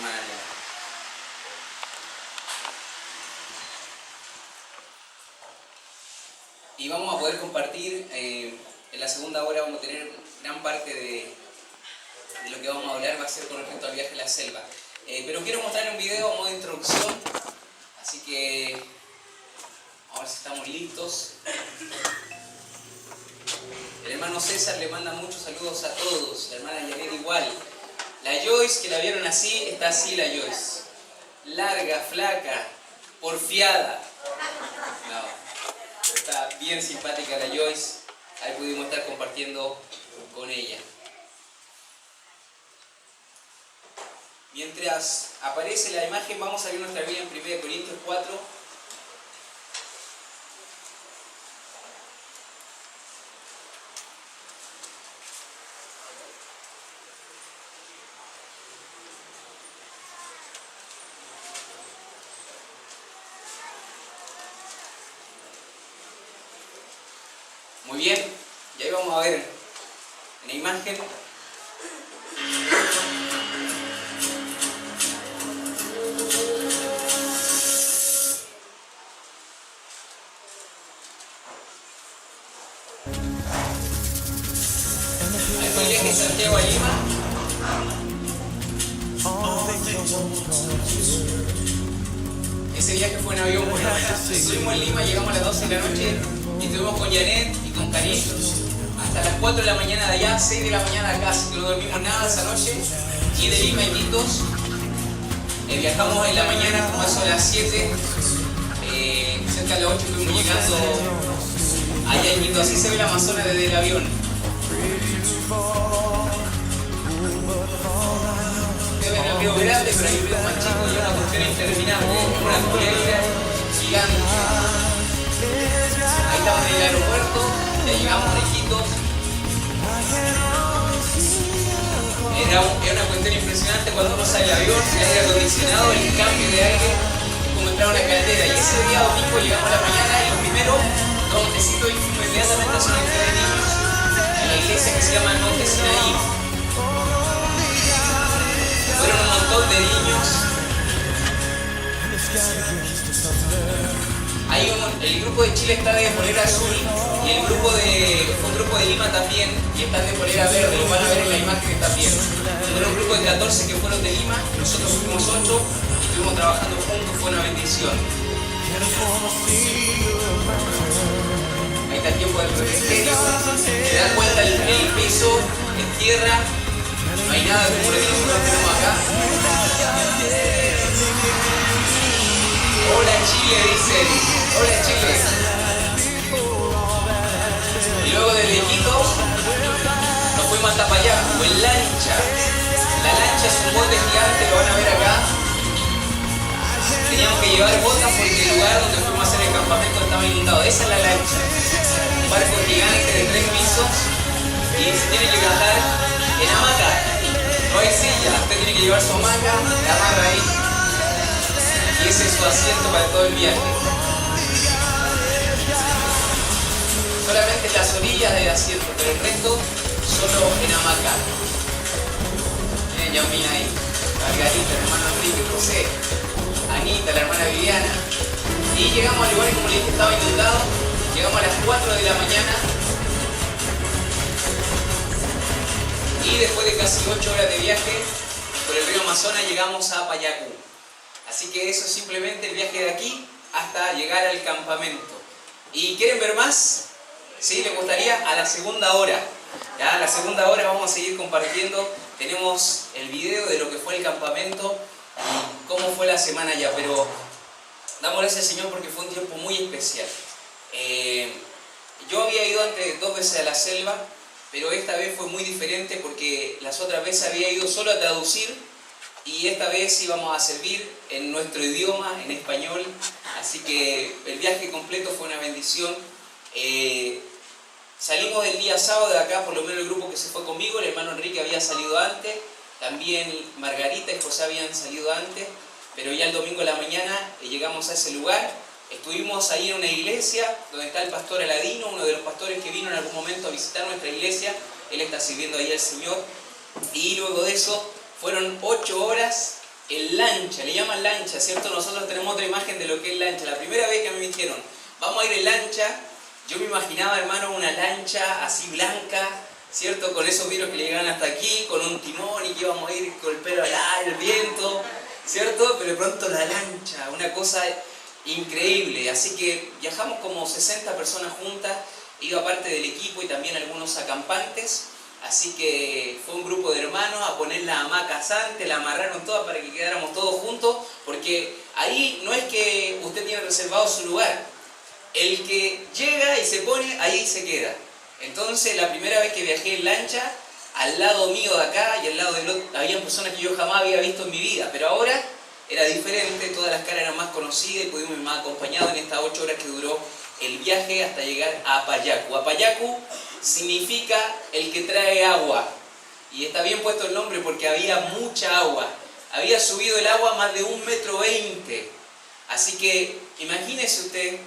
semana nueva. Y vamos a poder compartir, en la segunda hora vamos a tener gran parte de lo que vamos a hablar, va a ser con respecto al viaje a la selva. Pero quiero mostrar un video a modo de introducción, así que a ver si estamos listos. El hermano César le manda muchos saludos a todos, la hermana Janet igual. La Joyce, que la vieron así, está así la Joyce. Larga, flaca, porfiada. No, está bien simpática la Joyce. Ahí pudimos estar compartiendo con ella. Mientras aparece la imagen, vamos a ver nuestra Biblia en 1 Corintios 4. Muy bien, y ahí vamos a ver en la imagen el viaje de Santiago a Lima. Ese viaje fue en avión, bueno, estuvimos en Lima, llegamos a las 12 de la noche y estuvimos con Janet y con Karim hasta las 4 de la mañana de allá, 6 de la mañana de acá, así que no dormimos nada esa noche. Y de Lima a Iquitos, viajamos en la mañana como eso a las 7, cerca de las 8 estuvimos llegando allá en Iquitos, así se ve el Amazonas desde el avión. Deben haber río grande, pero hay un río más chico y una cuestión interminable, una culebra gigante. Ahí estamos en el aeropuerto, ya llegamos a Iquitos. Era una cuestión impresionante cuando uno sale del avión, el aire acondicionado, el cambio de aire, como entrar a una caldera. Y ese día domingo llegamos a la mañana y lo primero, dos montecitos y fuimos inmediatamente a zona de niños, a la iglesia que se llama el Monte Sinaí. Fueron un montón de niños. El grupo de Chile está de polera azul y un grupo de Lima también y están de polera verde, lo van a ver en la imagen también. Era un grupo de 14 que fueron de Lima, nosotros fuimos 8 y estuvimos trabajando juntos, fue una bendición. Ahí está el tiempo del refrigerio, se dan cuenta el piso en tierra, no hay nada como lo que nosotros tenemos acá. Hola Chile, dicen. Hola Chile. Y luego desde Iquitos nos fuimos hasta Payacu en lancha. La lancha es un bote gigante, lo van a ver acá. Teníamos que llevar botas porque el lugar donde fuimos a hacer el campamento estaba inundado. Esa es la lancha. Un barco gigante de 3 pisos y se tiene que viajar en hamaca. No hay silla, usted tiene que llevar su hamaca, la amarra ahí. Y ese es su asiento para todo el viaje. Solamente las orillas del asiento, pero el resto solo en hamaca. Miren, Yamina ahí, Margarita, el hermano Enrique, José, Anita, la hermana Viviana. Y llegamos al lugar y como les dije estaba inundado. Llegamos a las 4 de la mañana. Y después de casi 8 horas de viaje por el río Amazonas llegamos a Payacu. Así que eso es simplemente el viaje de aquí hasta llegar al campamento. ¿Y quieren ver más? ¿Sí? ¿Les gustaría? A la segunda hora. ¿Ya? A la segunda hora vamos a seguir compartiendo. Tenemos el video de lo que fue el campamento y cómo fue la semana ya. Pero damos gracias al Señor porque fue un tiempo muy especial. Yo había ido antes 2 veces a la selva, pero esta vez fue muy diferente porque las otras veces había ido solo a traducir. Y esta vez íbamos a servir en nuestro idioma, en español, así que el viaje completo fue una bendición. Salimos el día sábado de acá, por lo menos el grupo que se fue conmigo, el hermano Enrique había salido antes, también Margarita y José habían salido antes, pero ya el domingo a la mañana llegamos a ese lugar. Estuvimos ahí en una iglesia donde está el pastor Aladino, uno de los pastores que vino en algún momento a visitar nuestra iglesia, él está sirviendo ahí al Señor, y luego de eso fueron 8 horas el lancha, le llaman lancha, ¿cierto? Nosotros tenemos otra imagen de lo que es lancha. La primera vez que a mí me dijeron, vamos a ir en lancha, yo me imaginaba, hermano, una lancha así blanca, ¿cierto? Con esos vidrios que le llegaban hasta aquí, con un timón y que íbamos a ir con el pelo al aire, el viento, ¿cierto? Pero de pronto la lancha, una cosa increíble. Así que viajamos como 60 personas juntas, iba parte del equipo y también algunos acampantes. Así que fue un grupo de hermanos a poner las hamacas antes, la amarraron todas para que quedáramos todos juntos, porque ahí no es que usted tiene reservado su lugar, el que llega y se pone, ahí se queda. Entonces la primera vez que viajé en lancha, al lado mío de acá y al lado del otro, había personas que yo jamás había visto en mi vida, pero ahora era diferente, todas las caras eran más conocidas y pudimos ir más acompañados en estas 8 horas que duró el viaje hasta llegar a Apayacu. Apayacu significa el que trae agua, y está bien puesto el nombre porque había mucha agua, había subido el agua más de 1,20 m, así que imagínese usted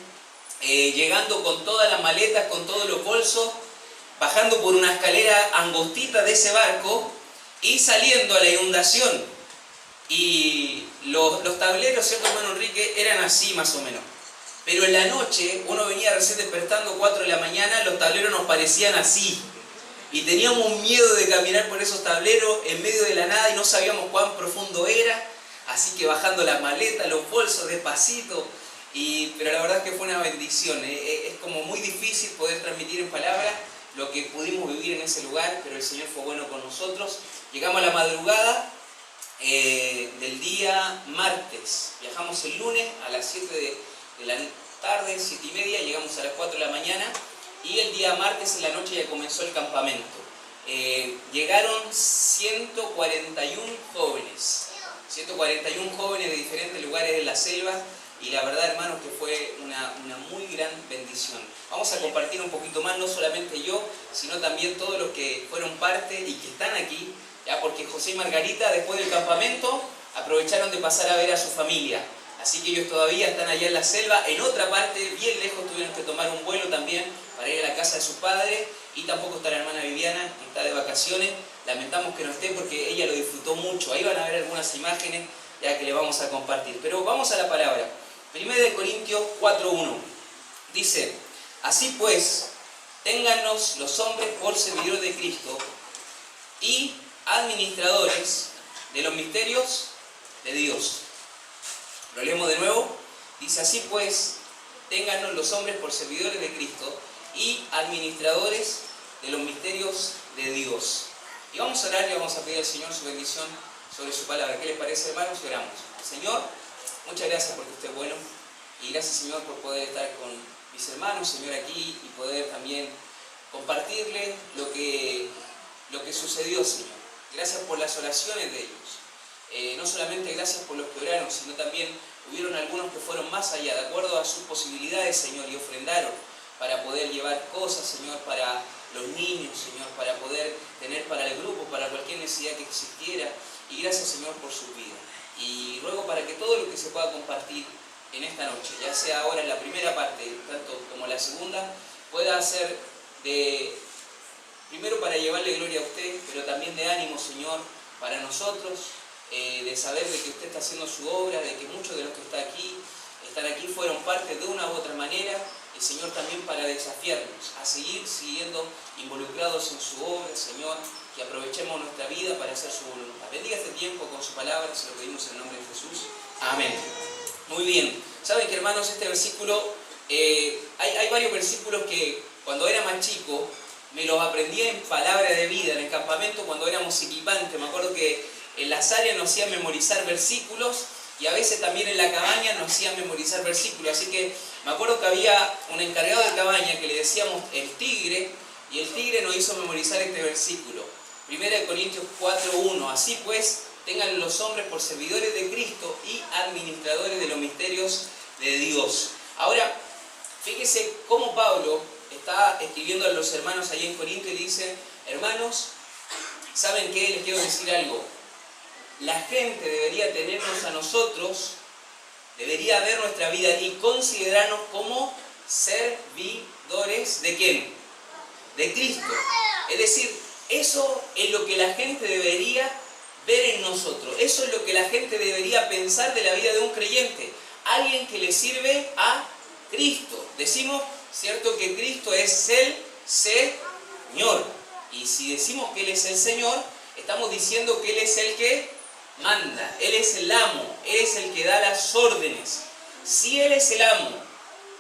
llegando con todas las maletas, con todos los bolsos, bajando por una escalera angostita de ese barco y saliendo a la inundación. Y los tableros, ¿cierto, hermano Enrique? Eran así más o menos. Pero en la noche, uno venía recién despertando 4 de la mañana, los tableros nos parecían así. Y teníamos miedo de caminar por esos tableros en medio de la nada y no sabíamos cuán profundo era. Así que bajando las maletas, los bolsos, despacito. Pero la verdad es que fue una bendición. Es como muy difícil poder transmitir en palabras lo que pudimos vivir en ese lugar, pero el Señor fue bueno con nosotros. Llegamos a la madrugada del día martes. Viajamos el lunes a las 7 de la tarde, 7:30, llegamos a las 4 de la mañana y el día martes en la noche ya comenzó el campamento. Llegaron 141 jóvenes, 141 jóvenes de diferentes lugares de la selva, y la verdad, hermanos, que fue una muy gran bendición. Vamos a compartir un poquito más, no solamente yo, sino también todos los que fueron parte y que están aquí, ya, porque José y Margarita después del campamento aprovecharon de pasar a ver a su familia. Así que ellos todavía están allá en la selva, en otra parte, bien lejos, tuvieron que tomar un vuelo también para ir a la casa de sus padres, y tampoco está la hermana Viviana, que está de vacaciones. Lamentamos que no esté porque ella lo disfrutó mucho. Ahí van a ver algunas imágenes ya que le vamos a compartir. Pero vamos a la palabra. 1 Corintios 4:1 dice: así pues, téngannos los hombres por servidores de Cristo y administradores de los misterios de Dios. Lo leemos de nuevo. Dice: así pues, téngannos los hombres por servidores de Cristo y administradores de los misterios de Dios. Y vamos a orar y vamos a pedir al Señor su bendición sobre su palabra. ¿Qué les parece, hermanos? Y oramos. Señor, muchas gracias porque usted es bueno, y gracias, Señor, por poder estar con mis hermanos, Señor, aquí, y poder también compartirle lo que sucedió, Señor. Gracias por las oraciones de ellos. No solamente gracias por los que oraron, sino también hubieron algunos que fueron más allá, de acuerdo a sus posibilidades, Señor, y ofrendaron para poder llevar cosas, Señor, para los niños, Señor, para poder tener para el grupo, para cualquier necesidad que existiera. Y gracias, Señor, por su vida. Y ruego para que todo lo que se pueda compartir en esta noche, ya sea ahora en la primera parte, tanto como la segunda, pueda ser primero para llevarle gloria a usted, pero también de ánimo, Señor, para nosotros, de saber de que usted está haciendo su obra, de que muchos de los que están aquí fueron parte de una u otra manera, y Señor, también para desafiarnos a seguir siguiendo involucrados en su obra, Señor, que aprovechemos nuestra vida para hacer su voluntad. Bendiga este tiempo con su palabra, se lo pedimos en el nombre de Jesús. Amén. Muy bien. Saben que, hermanos, este versículo, hay varios versículos que cuando era más chico me los aprendí en palabra de vida, en el campamento cuando éramos equipantes. Me acuerdo que en las áreas nos hacían memorizar versículos, y a veces también en la cabaña nos hacían memorizar versículos. Así que me acuerdo que había un encargado de cabaña que le decíamos el tigre, y el tigre nos hizo memorizar este versículo. 1 Corintios 4:1. Así pues, tengan los hombres por servidores de Cristo y administradores de los misterios de Dios. Ahora, fíjese cómo Pablo está escribiendo a los hermanos allí en Corinto y dice: hermanos, ¿saben qué? Les quiero decir algo. La gente debería tenernos a nosotros, debería ver nuestra vida y considerarnos como servidores ¿de quién? De Cristo. Es decir, eso es lo que la gente debería ver en nosotros. Eso es lo que la gente debería pensar de la vida de un creyente. Alguien que le sirve a Cristo. Decimos, ¿cierto?, que Cristo es el Señor. Y si decimos que Él es el Señor, estamos diciendo que Él es el que manda. Él es el amo. Él es el que da las órdenes. Si Él es el amo,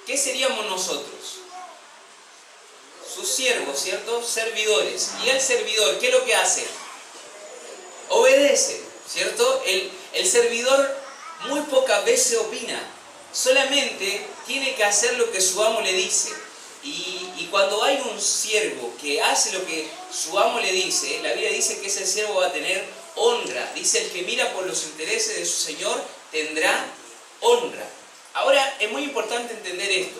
¿qué seríamos nosotros? Sus siervos, ¿cierto? Servidores. Y el servidor, ¿qué es lo que hace? Obedece, ¿cierto? El servidor muy pocas veces opina. Solamente tiene que hacer lo que su amo le dice. Y cuando hay un siervo que hace lo que su amo le dice, la Biblia dice que ese siervo va a tener honra. Dice, el que mira por los intereses de su Señor tendrá honra. Ahora, es muy importante entender esto.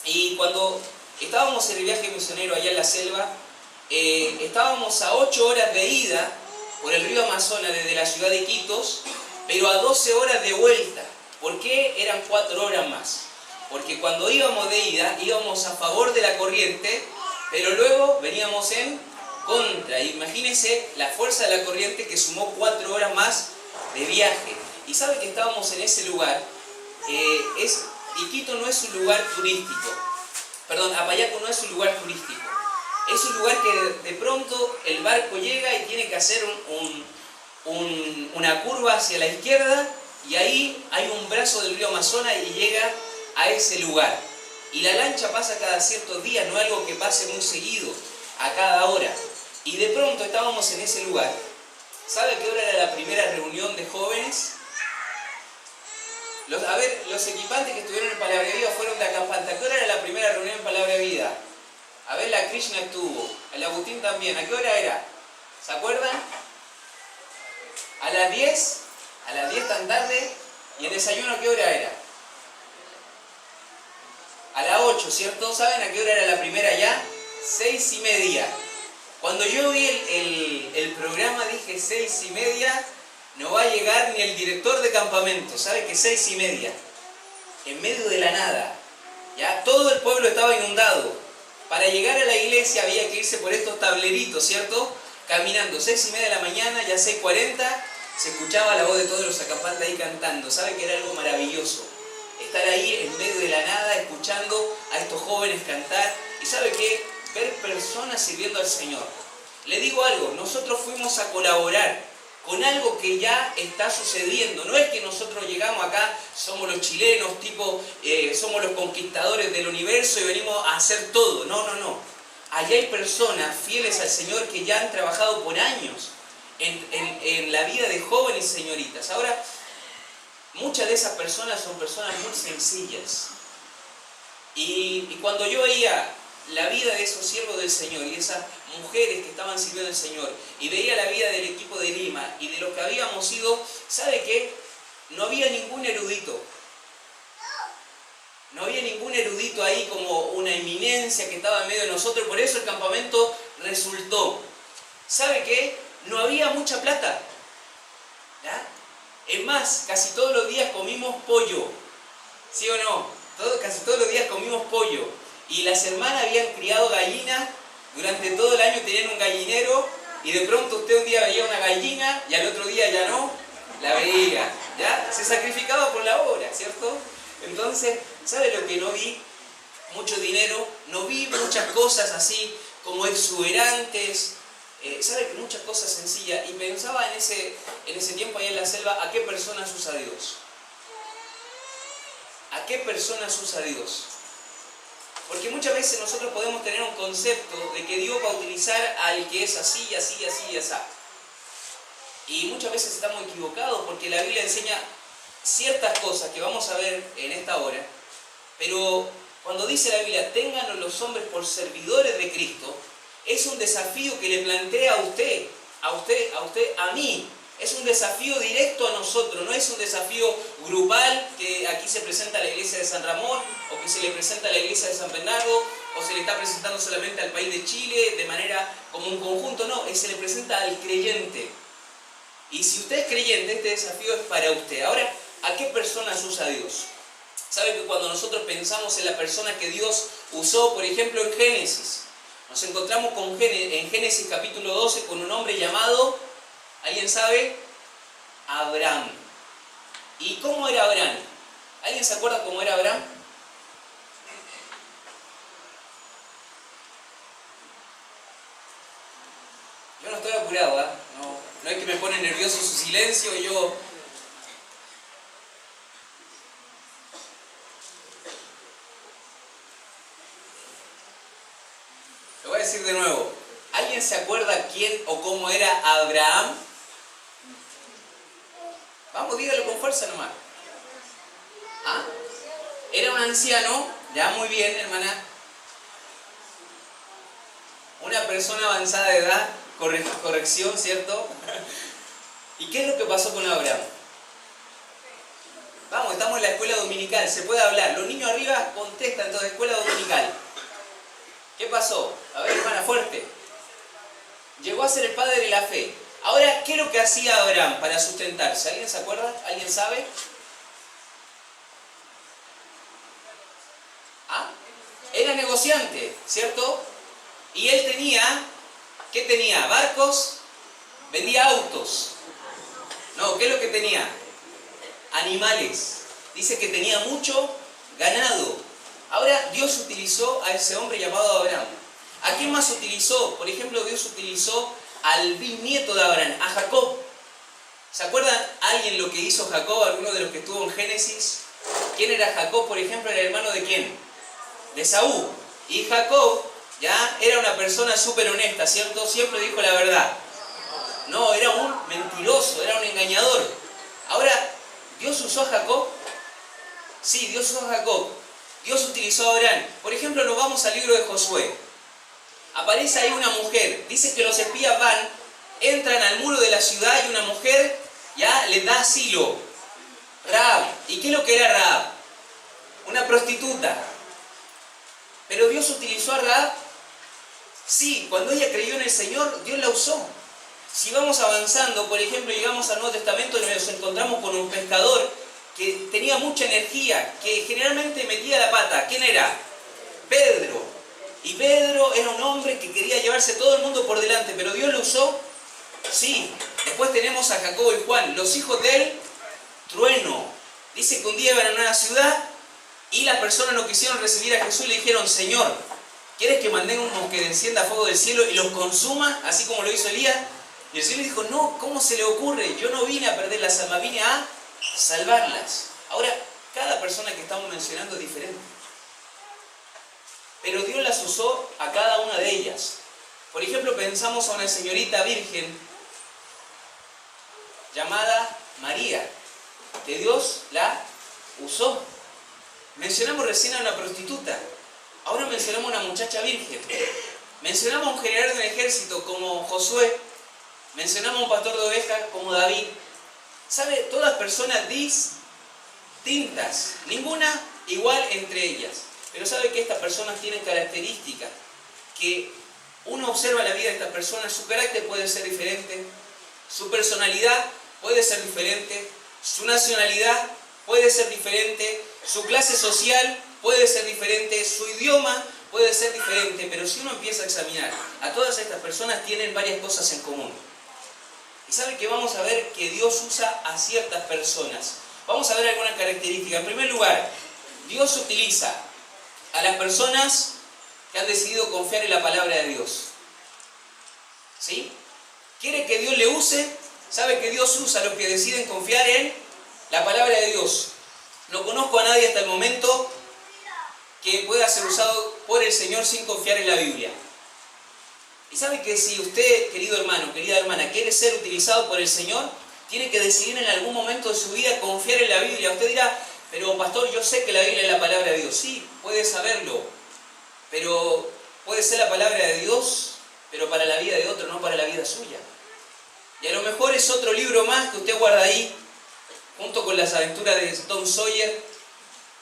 Y cuando estábamos en el viaje misionero allá en la selva, estábamos a 8 horas de ida por el río Amazonas desde la ciudad de Iquitos, pero a 12 horas de vuelta. ¿Por qué eran 4 horas más? Porque cuando íbamos de ida, íbamos a favor de la corriente, pero luego veníamos en contra. Imagínense la fuerza de la corriente que sumó 4 horas más de viaje. Y sabe que estábamos en ese lugar. Iquitos no es un lugar turístico. Perdón, Apayaco no es un lugar turístico. Es un lugar que de pronto el barco llega y tiene que hacer una curva hacia la izquierda, y ahí hay un brazo del río Amazonas y llega a ese lugar. Y la lancha pasa cada ciertos días, no es algo que pase muy seguido, a cada hora. Y de pronto estábamos en ese lugar. ¿Sabe qué hora era la primera reunión de jóvenes? Los equipantes que estuvieron en Palabra de Vida fueron de Acampanta. ¿A qué hora era la primera reunión en Palabra de Vida? A ver, la Krishna estuvo, el Agustín también. ¿A qué hora era? ¿Se acuerdan? A las 10. A las 10 tan tarde. ¿Y el desayuno a qué hora era? A las 8, ¿cierto? ¿Saben a qué hora era la primera ya? 6:30. Cuando yo vi el programa dije 6:30, no va a llegar ni el director de campamento. ¿Sabe que 6:30? En medio de la nada. Ya todo el pueblo estaba inundado. Para llegar a la iglesia había que irse por estos tableritos, ¿cierto? Caminando, 6:30 de la mañana, ya 6:40, se escuchaba la voz de todos los acampantes ahí cantando. ¿Sabe que era algo maravilloso? Estar ahí en medio de la nada, escuchando a estos jóvenes cantar. ¿Y sabe qué? Ver personas sirviendo al Señor. Le digo algo, nosotros fuimos a colaborar con algo que ya está sucediendo. No es que nosotros llegamos acá, somos los chilenos, somos los conquistadores del universo y venimos a hacer todo. No, no, no. Allá hay personas fieles al Señor que ya han trabajado por años en la vida de jóvenes y señoritas. Ahora, muchas de esas personas son personas muy sencillas. Y cuando yo veía la vida de esos siervos del Señor y esas mujeres que estaban sirviendo al Señor, y veía la vida del equipo de Lima y de lo que habíamos sido, ¿sabe qué? No había ningún erudito. No había ningún erudito ahí como una eminencia que estaba en medio de nosotros, por eso el campamento resultó. ¿Sabe qué? No había mucha plata. ¿Ya? Es más, casi todos los días comimos pollo. ¿Sí o no? Casi todos los días comimos pollo. Y las hermanas habían criado gallinas, durante todo el año tenían un gallinero, y de pronto usted un día veía una gallina y al otro día ya no la veía. ¿Ya? Se sacrificaba por la obra, ¿cierto? Entonces, ¿sabe lo que no vi? Mucho dinero, no vi muchas cosas así como exuberantes, ¿sabe? Muchas cosas sencillas. Y pensaba en ese tiempo ahí en la selva, ¿a qué personas usa Dios? ¿A qué personas usa Dios? Porque muchas veces nosotros podemos tener un concepto de que Dios va a utilizar al que es así, así, así y así. Y muchas veces estamos equivocados porque la Biblia enseña ciertas cosas que vamos a ver en esta hora, pero cuando dice la Biblia, ténganlos los hombres por servidores de Cristo, es un desafío que le plantea a usted, a mí. Es un desafío directo a nosotros, no es un desafío grupal que aquí se presenta a la iglesia de San Ramón, o que se le presenta a la iglesia de San Bernardo, o se le está presentando solamente al país de Chile de manera como un conjunto, no, se le presenta al creyente. Y si usted es creyente, este desafío es para usted. Ahora, ¿a qué personas usa Dios? ¿Sabe que cuando nosotros pensamos en la persona que Dios usó, por ejemplo en Génesis, nos encontramos en Génesis capítulo 12 con un hombre llamado ¿Alguien sabe? Abraham. ¿Y cómo era Abraham? ¿Alguien se acuerda cómo era Abraham? Yo no estoy apurado, ¿eh? No es que me pone nervioso su silencio y yo... Lo voy a decir de nuevo. ¿Alguien se acuerda quién o cómo era Abraham? Vamos, dígalo con fuerza nomás. ¿Ah? Era un anciano, ya muy bien, hermana. Una persona avanzada de edad, corrección, ¿cierto? ¿Y qué es lo que pasó con Abraham? Vamos, estamos en la escuela dominical, se puede hablar. Los niños arriba contestan, entonces, escuela dominical. ¿Qué pasó? A ver, hermana, fuerte. Llegó a ser el padre de la fe. Ahora, ¿qué es lo que hacía Abraham para sustentarse? ¿Alguien se acuerda? ¿Alguien sabe? ¿Ah? Era negociante, ¿cierto? Y él tenía, ¿qué tenía? ¿Barcos? ¿Vendía autos? No, ¿qué es lo que tenía? Animales. Dice que tenía mucho ganado. Ahora Dios utilizó a ese hombre llamado Abraham. ¿A quién más utilizó? Por ejemplo, Dios utilizó al bisnieto de Abraham, a Jacob. ¿Se acuerdan alguien lo que hizo Jacob? ¿Alguno de los que estuvo en Génesis? ¿Quién era Jacob, por ejemplo? ¿Era hermano de quién? De Esaú. Y Jacob ya era una persona súper honesta, ¿cierto? Siempre dijo la verdad. No, era un mentiroso, era un engañador. Ahora, ¿Dios usó a Jacob? Sí, Dios usó a Jacob. Dios utilizó a Abraham. Por ejemplo, nos vamos al libro de Josué. Aparece ahí una mujer. Dice que los espías van, entran al muro de la ciudad y una mujer ya les da asilo. Rahab. ¿Y qué es lo que era Rahab? Una prostituta. ¿Pero Dios utilizó a Rahab? Sí, cuando ella creyó en el Señor, Dios la usó. Si vamos avanzando, por ejemplo, llegamos al Nuevo Testamento y nos encontramos con un pescador que tenía mucha energía, que generalmente metía la pata. ¿Quién era? Pedro. Y Pedro era un hombre que quería llevarse todo el mundo por delante, pero Dios lo usó. Sí. Después tenemos a Jacobo y Juan, los hijos del trueno. Dice que un día iban a una ciudad y las personas no quisieron recibir a Jesús y le dijeron: Señor, ¿quieres que mandemos que descienda fuego del cielo y los consuma, así como lo hizo Elías? Y el Señor le dijo: no, ¿cómo se le ocurre? Yo no vine a perder las almas, vine a salvarlas. Ahora, cada persona que estamos mencionando es diferente. Pero Dios las usó a cada una de ellas. Por ejemplo, pensamos a una señorita virgen llamada María, que Dios la usó. Mencionamos recién a una prostituta. Ahora mencionamos a una muchacha virgen. Mencionamos a un general de un ejército como Josué. Mencionamos a un pastor de ovejas como David. ¿Sabe? Todas personas distintas, ninguna igual entre ellas. Pero sabe que estas personas tienen características que uno observa la vida de estas personas, su carácter puede ser diferente, su personalidad puede ser diferente, su nacionalidad puede ser diferente, su clase social puede ser diferente, su idioma puede ser diferente, pero si uno empieza a examinar, a todas estas personas tienen varias cosas en común. Y sabe que vamos a ver que Dios usa a ciertas personas. Vamos a ver algunas características. En primer lugar, Dios utiliza a las personas que han decidido confiar en la palabra de Dios. ¿Sí? ¿Quiere que Dios le use? Sabe que Dios usa a los que deciden confiar en la palabra de Dios. No conozco a nadie hasta el momento que pueda ser usado por el Señor sin confiar en la Biblia. Y sabe que si usted, querido hermano, querida hermana, quiere ser utilizado por el Señor, tiene que decidir en algún momento de su vida confiar en la Biblia. Usted dirá: pero pastor, yo sé que la Biblia es la palabra de Dios. Sí, puede saberlo, pero puede ser la palabra de Dios, pero para la vida de otro, no para la vida suya. Y a lo mejor es otro libro más que usted guarda ahí, junto con las aventuras de Tom Sawyer,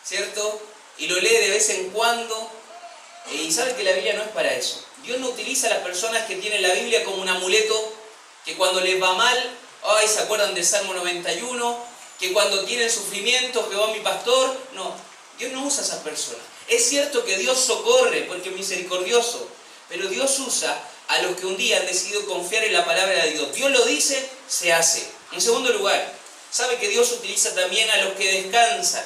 ¿cierto? Y lo lee de vez en cuando, y sabe que la Biblia no es para eso. Dios no utiliza a las personas que tienen la Biblia como un amuleto, que cuando les va mal, ay, ¿se acuerdan del Salmo 91? Que cuando tienen sufrimiento, Jehová mi pastor. No, Dios no usa a esas personas. Es cierto que Dios socorre porque es misericordioso, pero Dios usa a los que un día han decidido confiar en la palabra de Dios. Dios lo dice, se hace. En segundo lugar, sabe que Dios utiliza también a los que descansan.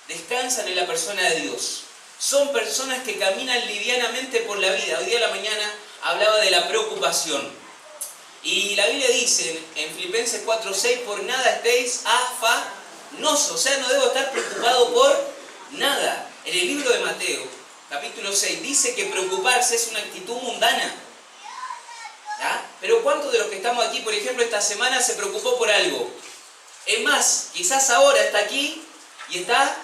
Descansan en la persona de Dios. Son personas que caminan livianamente por la vida. Hoy día a la mañana hablaba de la preocupación. Y la Biblia dice en Filipenses 4:6, por nada estéis afanosos. O sea, no debo estar preocupado por nada. En el libro de Mateo, capítulo 6, dice que preocuparse es una actitud mundana. ¿Ya? Pero ¿cuántos de los que estamos aquí, por ejemplo, esta semana se preocupó por algo? Es más, quizás ahora está aquí y está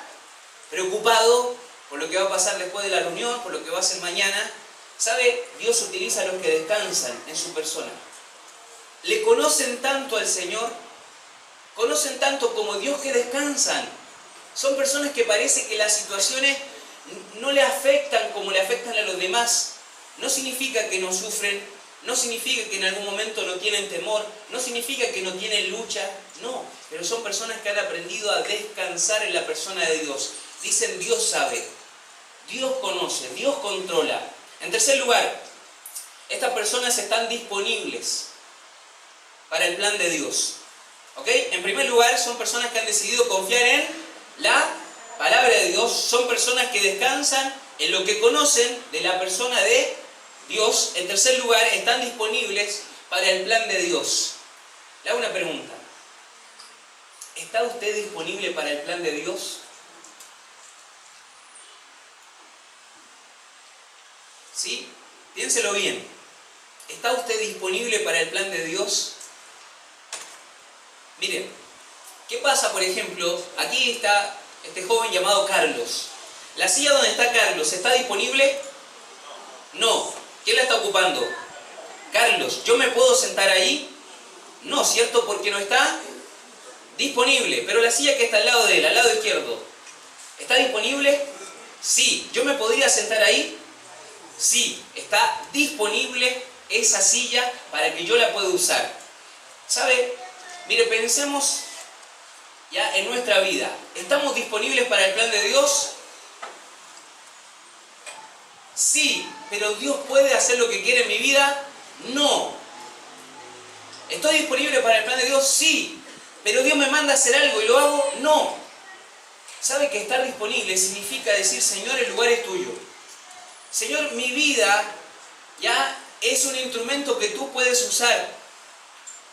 preocupado por lo que va a pasar después de la reunión, por lo que va a hacer mañana. ¿Sabe? Dios utiliza a los que descansan en su persona. Le conocen tanto al Señor, conocen tanto como Dios que descansan. Son personas que parece que las situaciones no le afectan como le afectan a los demás. No significa que no sufren, no significa que en algún momento no tienen temor, no significa que no tienen lucha, no. Pero son personas que han aprendido a descansar en la persona de Dios. Dicen, Dios sabe, Dios conoce, Dios controla. En tercer lugar, estas personas están disponibles para el plan de Dios. ¿Ok? En primer lugar, son personas que han decidido confiar en la palabra de Dios. Son personas que descansan en lo que conocen de la persona de Dios. En tercer lugar, están disponibles para el plan de Dios. Le hago una pregunta. ¿Está usted disponible para el plan de Dios? ¿Sí? Piénselo bien. ¿Está usted disponible para el plan de Dios? Miren, ¿qué pasa, por ejemplo? Aquí está este joven llamado Carlos. ¿La silla donde está Carlos está disponible? No. ¿Quién la está ocupando? Carlos. ¿Yo me puedo sentar ahí? No, ¿cierto? Porque no está disponible. Pero la silla que está al lado de él, al lado izquierdo, ¿está disponible? Sí. ¿Yo me podría sentar ahí? Sí. Está disponible esa silla para que yo la pueda usar. ¿Sabe? Mire, pensemos ya en nuestra vida. ¿Estamos disponibles para el plan de Dios? Sí, pero ¿Dios puede hacer lo que quiere en mi vida? No. ¿Estoy disponible para el plan de Dios? Sí, pero ¿Dios me manda a hacer algo y lo hago? No. ¿Sabe que estar disponible significa decir, Señor, el lugar es tuyo? Señor, mi vida ya es un instrumento que tú puedes usar.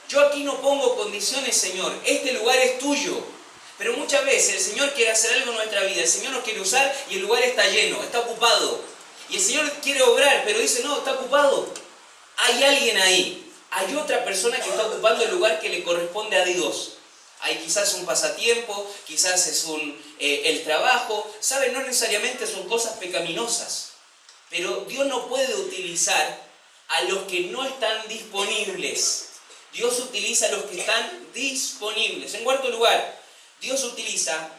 Yo aquí no pongo condiciones, Señor. Este lugar es tuyo. Pero muchas veces el Señor quiere hacer algo en nuestra vida. El Señor nos quiere usar y el lugar está lleno, está ocupado. Y el Señor quiere obrar, pero dice, no, está ocupado. Hay alguien ahí. Hay otra persona que está ocupando el lugar que le corresponde a Dios. Hay quizás un pasatiempo, quizás es el trabajo. ¿Saben? No necesariamente son cosas pecaminosas. Pero Dios no puede utilizar a los que no están disponibles. Dios utiliza a los que están disponibles. En cuarto lugar, Dios utiliza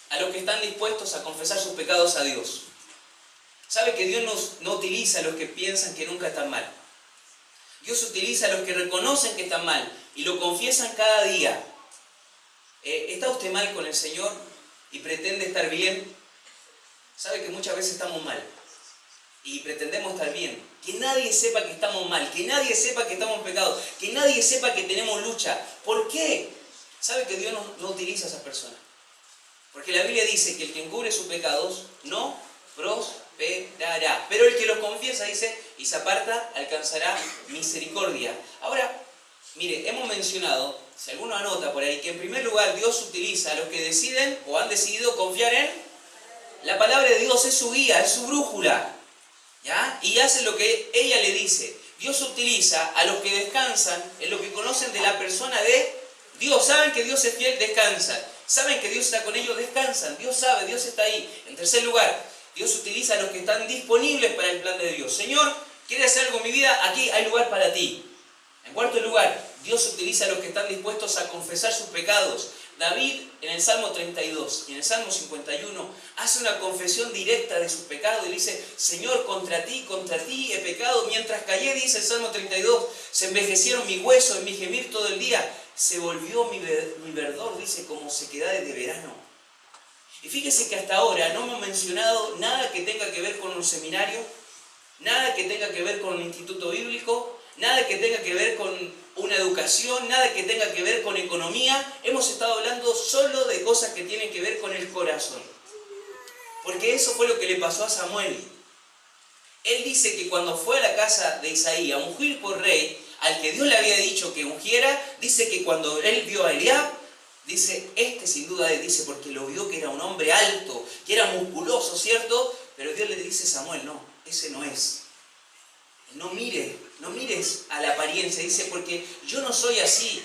a los que están dispuestos a confesar sus pecados a Dios. ¿Sabe que Dios no utiliza a los que piensan que nunca están mal? Dios utiliza a los que reconocen que están mal y lo confiesan cada día. ¿Está usted mal con el Señor y pretende estar bien? ¿Sabe que muchas veces estamos mal y pretendemos estar bien? Que nadie sepa que estamos mal, que nadie sepa que estamos en pecado, que nadie sepa que tenemos lucha. ¿Por qué? ¿Sabe que Dios no utiliza a esas personas? Porque la Biblia dice que el que encubre sus pecados no prosperará. Pero el que los confiesa, dice, y se aparta, alcanzará misericordia. Ahora, mire, hemos mencionado, si alguno anota por ahí, que en primer lugar Dios utiliza a los que deciden o han decidido confiar en la palabra de Dios. Es su guía, es su brújula. ¿Ya? Y hace lo que ella le dice. Dios utiliza a los que descansan en lo que conocen de la persona de Dios. Saben que Dios es fiel, descansan. Saben que Dios está con ellos, descansan. Dios sabe, Dios está ahí. En tercer lugar, Dios utiliza a los que están disponibles para el plan de Dios. Señor, ¿quieres hacer algo en mi vida? Aquí hay lugar para ti. En cuarto lugar, Dios utiliza a los que están dispuestos a confesar sus pecados. David en el Salmo 32 y en el Salmo 51 hace una confesión directa de sus pecados y dice, Señor, contra ti he pecado. Mientras callé, dice el Salmo 32, se envejecieron mis huesos en mi gemir todo el día. Se volvió mi verdor, dice, como sequedades de verano. Y fíjese que hasta ahora no me he mencionado nada que tenga que ver con un seminario, nada que tenga que ver con un instituto bíblico, nada que tenga que ver con una educación, nada que tenga que ver con economía. Hemos estado hablando solo de cosas que tienen que ver con el corazón. Porque eso fue lo que le pasó a Samuel. Él dice que cuando fue a la casa de Isaí a ungir por rey, al que Dios le había dicho que ungiera, dice que cuando él vio a Eliab, dice, este sin duda es, dice, porque lo vio que era un hombre alto, que era musculoso, ¿cierto? Pero Dios le dice a Samuel, no, ese no es. No mires a la apariencia, dice, porque yo no soy así,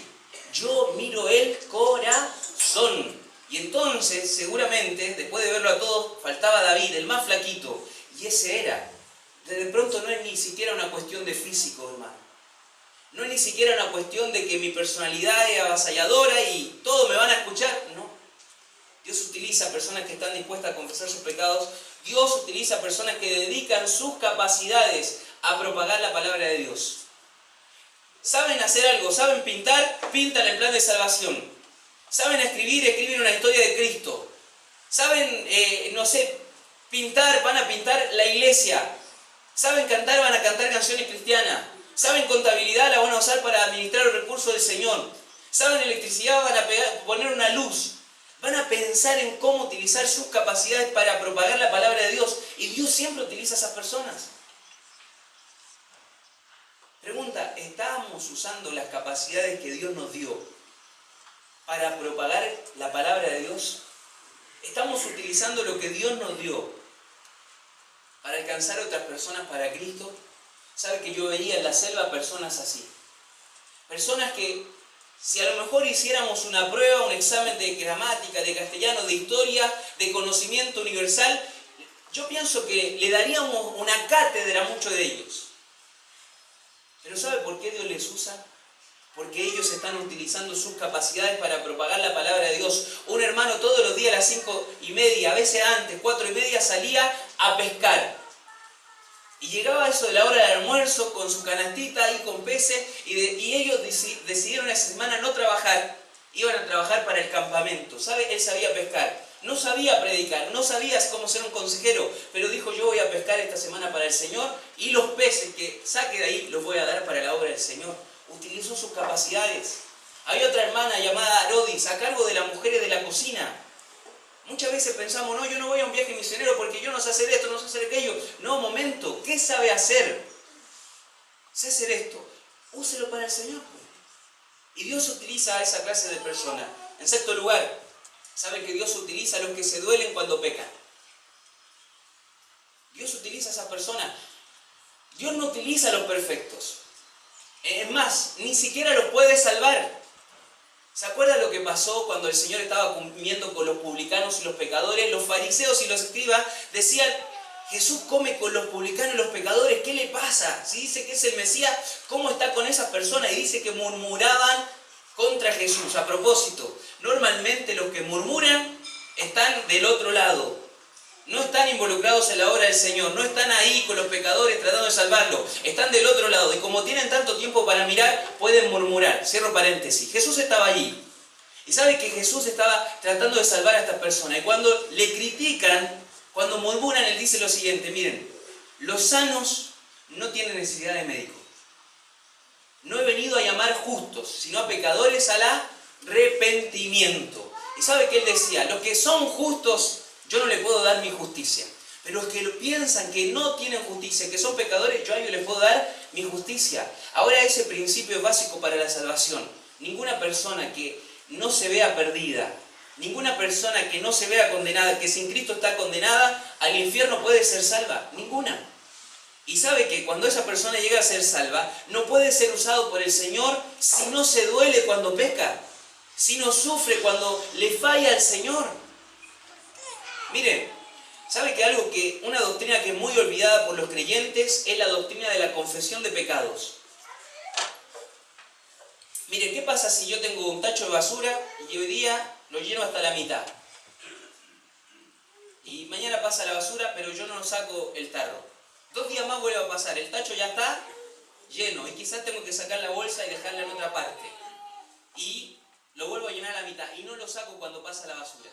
yo miro el corazón. Y entonces, seguramente, después de verlo a todos, faltaba David, el más flaquito, y ese era. De pronto no es ni siquiera una cuestión de físico, hermano. No es ni siquiera una cuestión de que mi personalidad es avasalladora y todos me van a escuchar. No. Dios utiliza personas que están dispuestas a confesar sus pecados. Dios utiliza personas que dedican sus capacidades a propagar la palabra de Dios. ¿Saben hacer algo? ¿Saben pintar? Pintan el plan de salvación. ¿Saben escribir? Escriben una historia de Cristo. ¿Saben, pintar? Van a pintar la iglesia. ¿Saben cantar? Van a cantar canciones cristianas. ¿Saben contabilidad? La van a usar para administrar los recursos del Señor. ¿Saben electricidad? Van a poner una luz. Van a pensar en cómo utilizar sus capacidades para propagar la palabra de Dios. Y Dios siempre utiliza a esas personas. Pregunta, ¿estamos usando las capacidades que Dios nos dio para propagar la palabra de Dios? ¿Estamos utilizando lo que Dios nos dio para alcanzar a otras personas para Cristo? ¿Sabe que yo veía en la selva personas así? Personas que, si a lo mejor hiciéramos una prueba, un examen de gramática, de castellano, de historia, de conocimiento universal, yo pienso que le daríamos una cátedra a muchos de ellos. Pero ¿sabe por qué Dios les usa? Porque ellos están utilizando sus capacidades para propagar la palabra de Dios. Un hermano todos los días a las 5:30, a veces antes, 4:30, salía a pescar. Y llegaba a eso de la hora del almuerzo con su canastita ahí con peces y ellos decidieron esa semana no trabajar, iban a trabajar para el campamento. ¿Sabe? Él sabía pescar, no sabía predicar, no sabía cómo ser un consejero, pero dijo yo voy a pescar esta semana para el Señor y los peces que saque de ahí los voy a dar para la obra del Señor. Utilizó sus capacidades. Había otra hermana llamada Arodis a cargo de las mujeres de la cocina. Muchas veces pensamos, no, yo no voy a un viaje misionero porque yo no sé hacer esto, no sé hacer aquello. No, momento, ¿qué sabe hacer? Sé hacer esto. Úselo para el Señor. Y Dios utiliza a esa clase de personas. En sexto lugar, ¿sabe que Dios utiliza a los que se duelen cuando pecan? Dios utiliza a esas personas. Dios no utiliza a los perfectos. Es más, ni siquiera los puede salvar. ¿Se acuerdan lo que pasó cuando el Señor estaba comiendo con los publicanos y los pecadores? Los fariseos y los escribas decían, Jesús come con los publicanos y los pecadores, ¿qué le pasa? Si dice que es el Mesías, ¿cómo está con esas personas? Y dice que murmuraban contra Jesús. A propósito, normalmente los que murmuran están del otro lado. No están involucrados en la obra del Señor, no están ahí con los pecadores tratando de salvarlos, están del otro lado y como tienen tanto tiempo para mirar, pueden murmurar. Cierro paréntesis. Jesús estaba allí y sabe que Jesús estaba tratando de salvar a estas personas y cuando le critican, cuando murmuran, él dice lo siguiente, miren, los sanos no tienen necesidad de médico. No he venido a llamar justos, sino a pecadores al arrepentimiento. Y sabe que él decía, los que son justos, yo no le puedo dar mi justicia. Pero los que piensan que no tienen justicia, que son pecadores, yo a ellos les puedo dar mi justicia. Ahora ese principio es básico para la salvación. Ninguna persona que no se vea perdida, ninguna persona que no se vea condenada, que sin Cristo está condenada, al infierno puede ser salva. Ninguna. Y sabe que cuando esa persona llega a ser salva, no puede ser usado por el Señor si no se duele cuando peca, si no sufre cuando le falla al Señor. Miren, ¿sabe que una doctrina que es muy olvidada por los creyentes es la doctrina de la confesión de pecados? Miren, ¿qué pasa si yo tengo un tacho de basura y hoy día lo lleno hasta la mitad? Y mañana pasa la basura, pero yo no saco el tarro. 2 días más vuelve a pasar, el tacho ya está lleno y quizás tengo que sacar la bolsa y dejarla en otra parte. Y lo vuelvo a llenar a la mitad y no lo saco cuando pasa la basura.